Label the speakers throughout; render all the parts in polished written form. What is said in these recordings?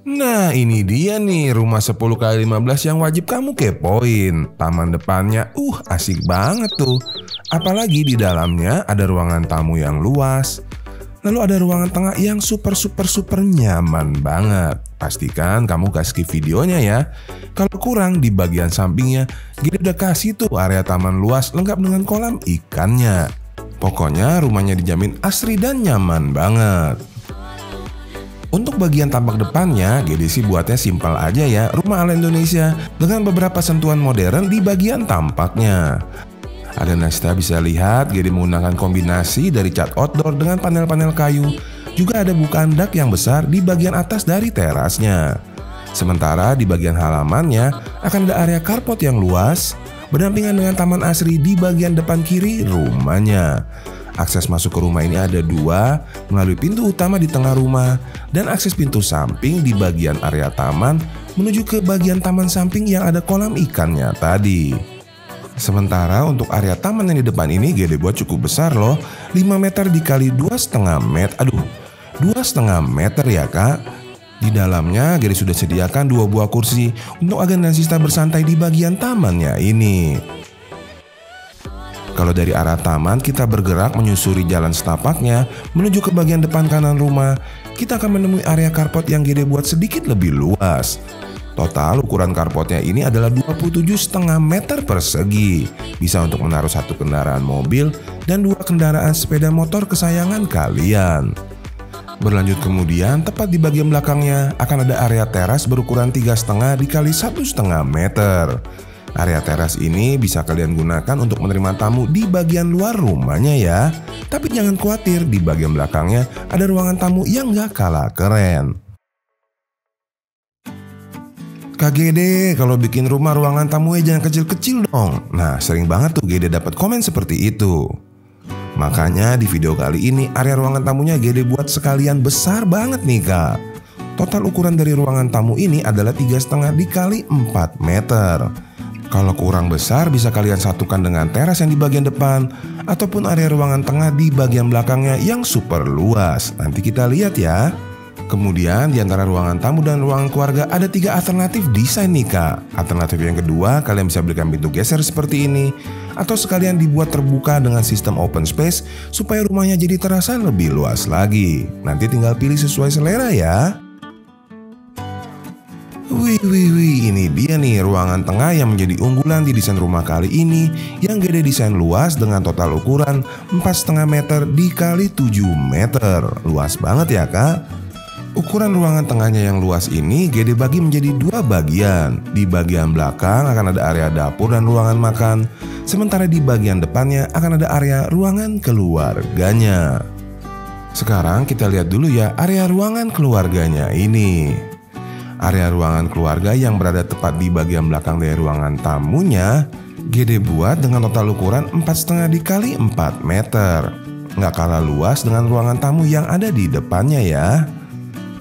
Speaker 1: Nah, ini dia nih rumah 10x15 yang wajib kamu kepoin. Taman depannya asik banget tuh. Apalagi di dalamnya ada ruangan tamu yang luas. Lalu ada ruangan tengah yang super nyaman banget. Pastikan kamu gak skip videonya ya. Kalau kurang di bagian sampingnya, Gede udah kasih tuh area taman luas lengkap dengan kolam ikannya. Pokoknya rumahnya dijamin asri dan nyaman banget. Untuk bagian tampak depannya, Gede sih buatnya simpel aja ya, rumah ala Indonesia dengan beberapa sentuhan modern di bagian tampaknya. Ada Nasta bisa lihat Gede menggunakan kombinasi dari cat outdoor dengan panel-panel kayu. Juga ada bukaan dak yang besar di bagian atas dari terasnya. Sementara di bagian halamannya akan ada area carport yang luas, berdampingan dengan taman asri di bagian depan kiri rumahnya. Akses masuk ke rumah ini ada dua, melalui pintu utama di tengah rumah dan akses pintu samping di bagian area taman menuju ke bagian taman samping yang ada kolam ikannya tadi. Sementara untuk area taman yang di depan ini Gede buat cukup besar loh, 5 meter dikali 2,5 meter. 2,5 meter ya kak. Di dalamnya Gede sudah sediakan 2 buah kursi untuk agen dan sista bersantai di bagian tamannya ini. Kalau dari arah taman kita bergerak menyusuri jalan setapaknya menuju ke bagian depan kanan rumah, kita akan menemui area carport yang Gede buat sedikit lebih luas. Total ukuran carportnya ini adalah 27,5 meter persegi. Bisa untuk menaruh 1 kendaraan mobil dan 2 kendaraan sepeda motor kesayangan kalian. Berlanjut kemudian tepat di bagian belakangnya akan ada area teras berukuran 3,5 dikali 1,5 meter. Area teras ini bisa kalian gunakan untuk menerima tamu di bagian luar rumahnya ya. Tapi jangan khawatir, di bagian belakangnya ada ruangan tamu yang gak kalah keren. Kak Gede, kalau bikin rumah ruangan tamunya jangan kecil-kecil dong. Nah, sering banget tuh Gede dapat komen seperti itu. Makanya di video kali ini area ruangan tamunya Gede buat sekalian besar banget nih kak. Total ukuran dari ruangan tamu ini adalah 3,5 dikali 4 meter. Kalau kurang besar bisa kalian satukan dengan teras yang di bagian depan ataupun area ruangan tengah di bagian belakangnya yang super luas. Nanti kita lihat ya. Kemudian di antara ruangan tamu dan ruangan keluarga ada 3 alternatif desain nih kak. Alternatif yang kedua, kalian bisa belikan pintu geser seperti ini, atau sekalian dibuat terbuka dengan sistem open space supaya rumahnya jadi terasa lebih luas lagi. Nanti tinggal pilih sesuai selera ya. Wih, ini dia nih ruangan tengah yang menjadi unggulan di desain rumah kali ini yang Gede desain luas dengan total ukuran 4,5 meter dikali 7 meter. Luas banget ya kak. Ukuran ruangan tengahnya yang luas ini Gede bagi menjadi 2 bagian. Di bagian belakang akan ada area dapur dan ruangan makan. Sementara di bagian depannya akan ada area ruangan keluarganya. Sekarang kita lihat dulu ya area ruangan keluarganya ini. Area ruangan keluarga yang berada tepat di bagian belakang dari ruangan tamunya Gede buat dengan total ukuran 4,5 dikali 4 meter. Nggak kalah luas dengan ruangan tamu yang ada di depannya ya.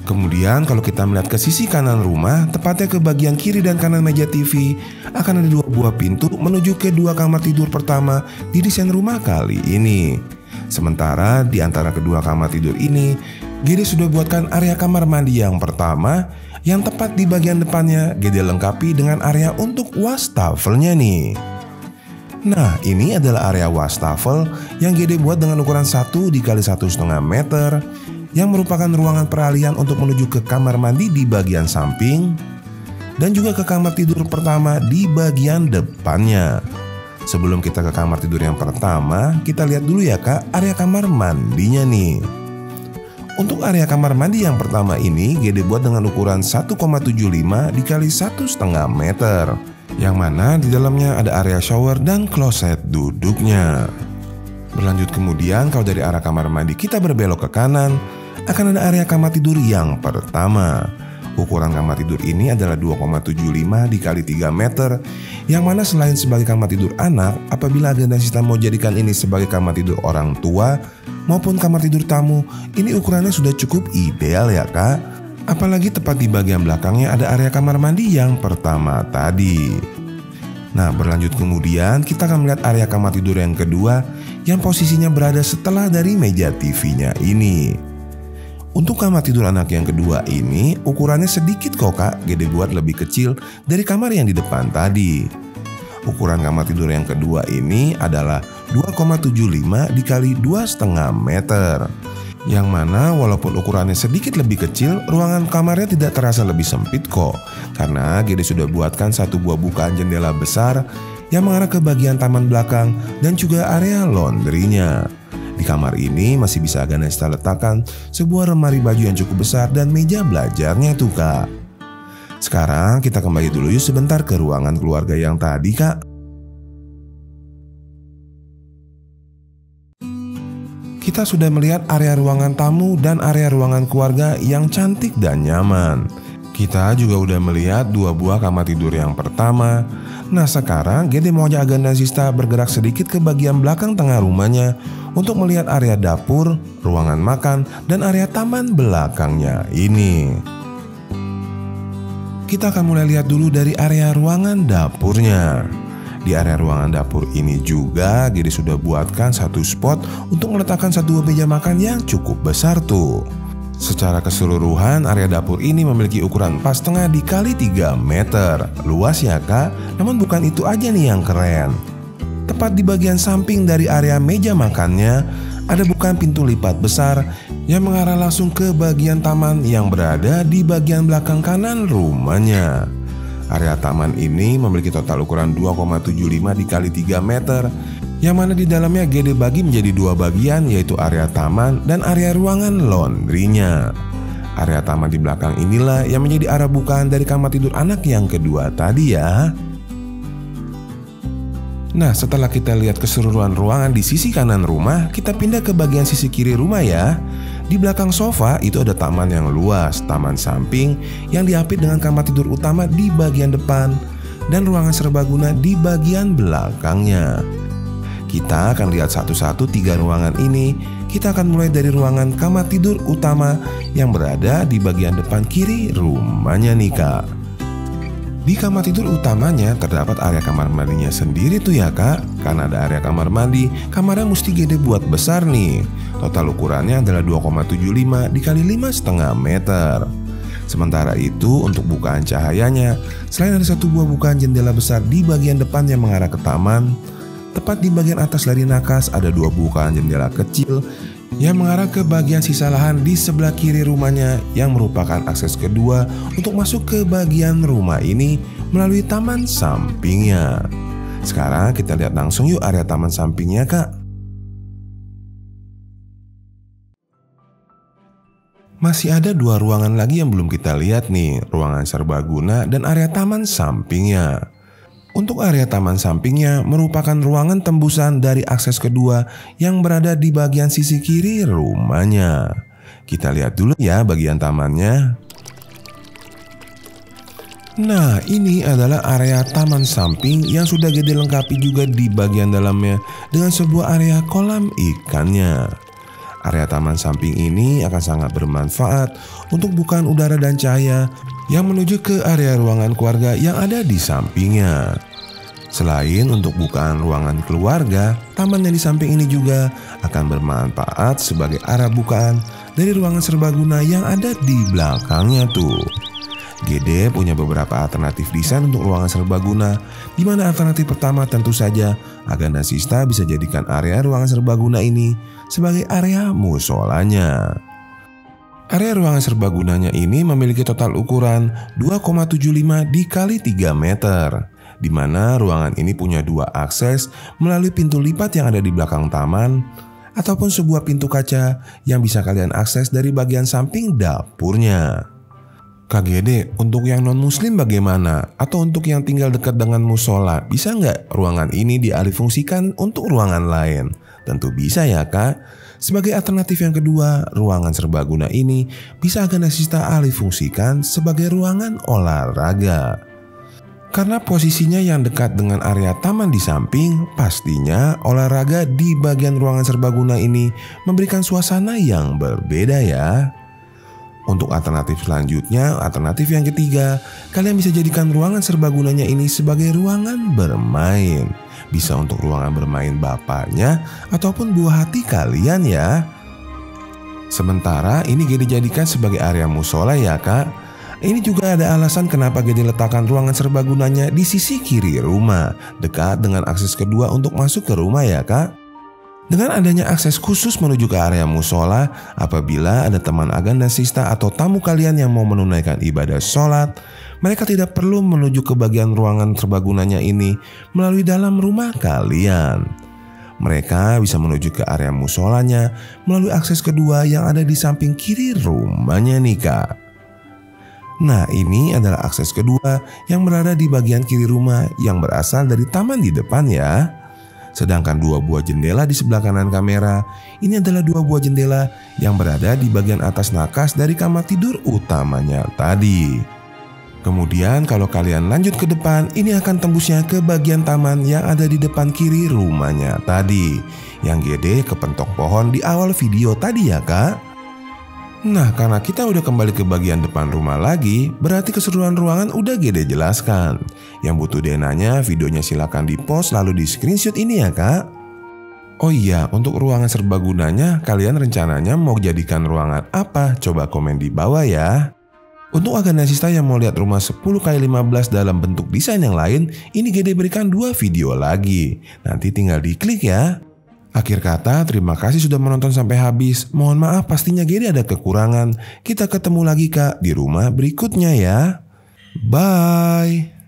Speaker 1: Kemudian kalau kita melihat ke sisi kanan rumah, tepatnya ke bagian kiri dan kanan meja TV, akan ada 2 buah pintu menuju ke 2 kamar tidur pertama di desain rumah kali ini. Sementara di antara kedua kamar tidur ini, Gede sudah buatkan area kamar mandi yang pertama, yang tepat di bagian depannya Gede lengkapi dengan area untuk wastafelnya nih. Nah, ini adalah area wastafel yang Gede buat dengan ukuran 1 dikali 1,5 meter, yang merupakan ruangan peralihan untuk menuju ke kamar mandi di bagian samping dan juga ke kamar tidur pertama di bagian depannya. Sebelum kita ke kamar tidur yang pertama, kita lihat dulu ya kak area kamar mandinya nih. Untuk area kamar mandi yang pertama ini Gede buat dengan ukuran 1,75 dikali 1,5 meter, yang mana di dalamnya ada area shower dan kloset duduknya. Berlanjut kemudian kalau dari arah kamar mandi kita berbelok ke kanan, akan ada area kamar tidur yang pertama. Ukuran kamar tidur ini adalah 2,75 dikali 3 meter, yang mana selain sebagai kamar tidur anak, apabila agenda sistem mau jadikan ini sebagai kamar tidur orang tua maupun kamar tidur tamu, ini ukurannya sudah cukup ideal ya kak. Apalagi tepat di bagian belakangnya ada area kamar mandi yang pertama tadi. Nah, berlanjut kemudian kita akan melihat area kamar tidur yang kedua yang posisinya berada setelah dari meja TV-nya ini. Untuk kamar tidur anak yang kedua ini ukurannya sedikit kok Kak, Gede buat lebih kecil dari kamar yang di depan tadi. Ukuran kamar tidur yang kedua ini adalah 2,75 dikali 2,5 meter. Yang mana walaupun ukurannya sedikit lebih kecil, ruangan kamarnya tidak terasa lebih sempit kok. Karena Gede sudah buatkan satu buah bukaan jendela besar yang mengarah ke bagian taman belakang dan juga area laundry-nya. Di kamar ini masih bisa Ganesha letakkan sebuah lemari baju yang cukup besar dan meja belajarnya tuh Kak. Sekarang kita kembali dulu yuk sebentar ke ruangan keluarga yang tadi Kak. Kita sudah melihat area ruangan tamu dan area ruangan keluarga yang cantik dan nyaman. Kita juga udah melihat dua buah kamar tidur yang pertama. Nah sekarang Gede mau ajak Ganesha bergerak sedikit ke bagian belakang tengah rumahnya untuk melihat area dapur, ruangan makan, dan area taman belakangnya ini. Kita akan mulai lihat dulu dari area ruangan dapurnya. Di area ruangan dapur ini juga Gede sudah buatkan satu spot untuk meletakkan satu meja makan yang cukup besar tuh. Secara keseluruhan area dapur ini memiliki ukuran 4,5 dikali 3 meter. Luas ya Kak, namun bukan itu aja nih yang keren. Tepat di bagian samping dari area meja makannya ada bukaan pintu lipat besar yang mengarah langsung ke bagian taman yang berada di bagian belakang kanan rumahnya. Area taman ini memiliki total ukuran 2,75 dikali 3 meter, yang mana di dalamnya Gede bagi menjadi dua bagian, yaitu area taman dan area ruangan laundry-nya. Area taman di belakang inilah yang menjadi arah bukaan dari kamar tidur anak yang kedua tadi ya. Nah setelah kita lihat keseluruhan ruangan di sisi kanan rumah, kita pindah ke bagian sisi kiri rumah ya. Di belakang sofa itu ada taman yang luas, taman samping yang diapit dengan kamar tidur utama di bagian depan dan ruangan serbaguna di bagian belakangnya. Kita akan lihat satu-satu 3 ruangan ini. Kita akan mulai dari ruangan kamar tidur utama yang berada di bagian depan kiri rumahnya nih Kak. Di kamar tidur utamanya terdapat area kamar mandinya sendiri tuh ya Kak. Karena ada area kamar mandi, kamarnya mesti Gede buat besar nih. Total ukurannya adalah 2,75 dikali 5,5 meter. Sementara itu untuk bukaan cahayanya, selain ada satu buah bukaan jendela besar di bagian depan yang mengarah ke taman, tepat di bagian atas dari nakas ada dua bukaan jendela kecil yang mengarah ke bagian sisa lahan di sebelah kiri rumahnya yang merupakan akses kedua untuk masuk ke bagian rumah ini melalui taman sampingnya. Sekarang kita lihat langsung yuk area taman sampingnya Kak. Masih ada 2 ruangan lagi yang belum kita lihat nih, ruangan serbaguna dan area taman sampingnya. Untuk area taman sampingnya merupakan ruangan tembusan dari akses kedua yang berada di bagian sisi kiri rumahnya. Kita lihat dulu ya bagian tamannya. Nah ini adalah area taman samping yang sudah Gede lengkapi juga di bagian dalamnya dengan sebuah area kolam ikannya. Area taman samping ini akan sangat bermanfaat untuk bukaan udara dan cahaya yang menuju ke area ruangan keluarga yang ada di sampingnya. Selain untuk bukaan ruangan keluarga, taman yang di samping ini juga akan bermanfaat sebagai arah bukaan dari ruangan serbaguna yang ada di belakangnya tuh. Gede punya beberapa alternatif desain untuk ruangan serbaguna, di mana alternatif pertama tentu saja Ganesha bisa jadikan area ruangan serbaguna ini sebagai area musolanya. Area ruangan serbagunanya ini memiliki total ukuran 2,75 dikali 3 meter, di mana ruangan ini punya 2 akses melalui pintu lipat yang ada di belakang taman, ataupun sebuah pintu kaca yang bisa kalian akses dari bagian samping dapurnya. Kak Gede, untuk yang non-muslim bagaimana? Atau untuk yang tinggal dekat dengan musola, bisa nggak ruangan ini dialihfungsikan untuk ruangan lain? Tentu bisa ya Kak. Sebagai alternatif yang kedua, ruangan serbaguna ini bisa Ganesha alihfungsikan sebagai ruangan olahraga. Karena posisinya yang dekat dengan area taman di samping, pastinya olahraga di bagian ruangan serbaguna ini memberikan suasana yang berbeda ya. Untuk alternatif selanjutnya, alternatif yang ketiga, kalian bisa jadikan ruangan serbagunanya ini sebagai ruangan bermain. Bisa untuk ruangan bermain bapaknya ataupun buah hati kalian ya. Sementara ini Gede jadikan sebagai area musola ya kak. Ini juga ada alasan kenapa Gede letakkan ruangan serbagunanya di sisi kiri rumah, dekat dengan akses kedua untuk masuk ke rumah ya kak. Dengan adanya akses khusus menuju ke area musola, apabila ada teman agan dan sista atau tamu kalian yang mau menunaikan ibadah sholat, mereka tidak perlu menuju ke bagian ruangan serbagunanya ini melalui dalam rumah kalian. Mereka bisa menuju ke area musolanya melalui akses kedua yang ada di samping kiri rumahnya nih kak. Nah, ini adalah akses kedua yang berada di bagian kiri rumah yang berasal dari taman di depan ya. Sedangkan 2 buah jendela di sebelah kanan kamera, ini adalah 2 buah jendela yang berada di bagian atas nakas dari kamar tidur utamanya tadi. Kemudian kalau kalian lanjut ke depan, ini akan tembusnya ke bagian taman yang ada di depan kiri rumahnya tadi, yang Gede kepentok pohon di awal video tadi ya kak. Nah, karena kita udah kembali ke bagian depan rumah lagi, berarti keseluruhan ruangan udah Gede jelaskan. Yang butuh denanya, videonya silahkan di post lalu di screenshot ini ya kak. Oh iya, untuk ruangan serbagunanya, kalian rencananya mau jadikan ruangan apa? Coba komen di bawah ya. Untuk aganasista yang mau lihat rumah 10x15 dalam bentuk desain yang lain, ini Gede berikan 2 video lagi. Nanti tinggal diklik ya. Akhir kata, terima kasih sudah menonton sampai habis. Mohon maaf pastinya Gede ada kekurangan. Kita ketemu lagi kak di rumah berikutnya ya. Bye.